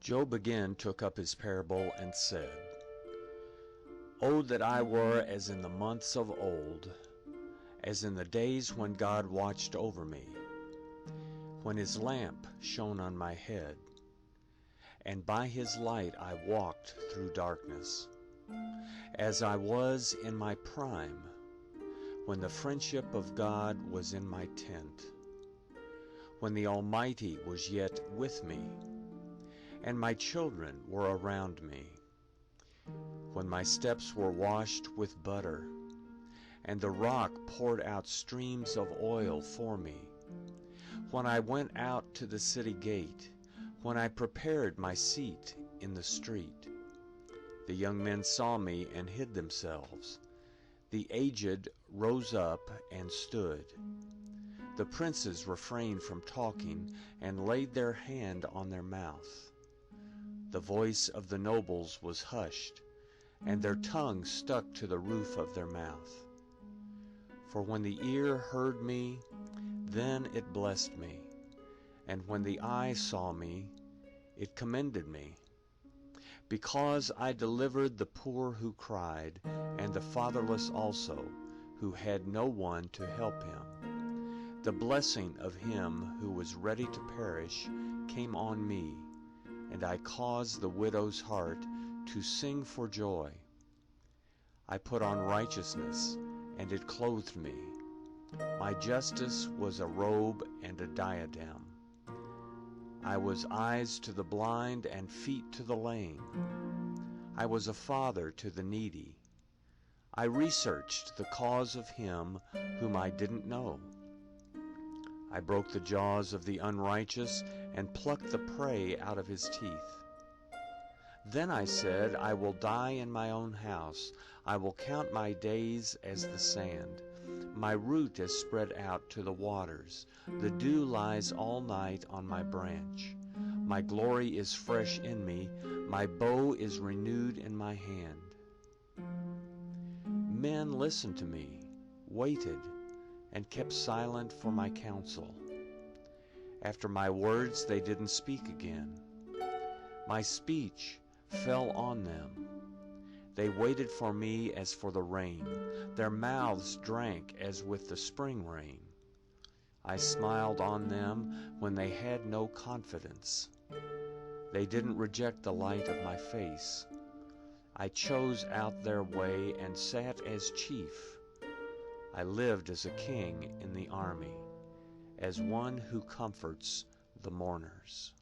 Job again took up his parable and said, "Oh, that I were as in the months of old, as in the days when God watched over me, when his lamp shone on my head, and by his light I walked through darkness, as I was in my prime, when the friendship of God was in my tent, when the Almighty was yet with me, and my children were around me, when my steps were washed with butter, and the rock poured out streams of oil for me, when I went out to the city gate, when I prepared my seat in the street. The young men saw me and hid themselves. The aged rose up and stood. The princes refrained from talking and laid their hand on their mouth. The voice of the nobles was hushed, and their tongue stuck to the roof of their mouth. For when the ear heard me, then it blessed me, and when the eye saw me, it commended me. Because I delivered the poor who cried, and the fatherless also, who had no one to help him. The blessing of him who was ready to perish came on me, and I caused the widow's heart to sing for joy. I put on righteousness, and it clothed me. My justice was a robe and a diadem. I was eyes to the blind and feet to the lame. I was a father to the needy. I researched the cause of him whom I didn't know. I broke the jaws of the unrighteous and plucked the prey out of his teeth. Then I said, I will die in my own house. I will count my days as the sand. My root is spread out to the waters. The dew lies all night on my branch. My glory is fresh in me. My bow is renewed in my hand. Men listened to me, waited, and kept silent for my counsel. After my words they didn't speak again. My speech fell on them. They waited for me as for the rain. Their mouths drank as with the spring rain. I smiled on them when they had no confidence. They didn't reject the light of my face. I chose out their way and sat as chief. I lived as a king in the army, as one who comforts the mourners.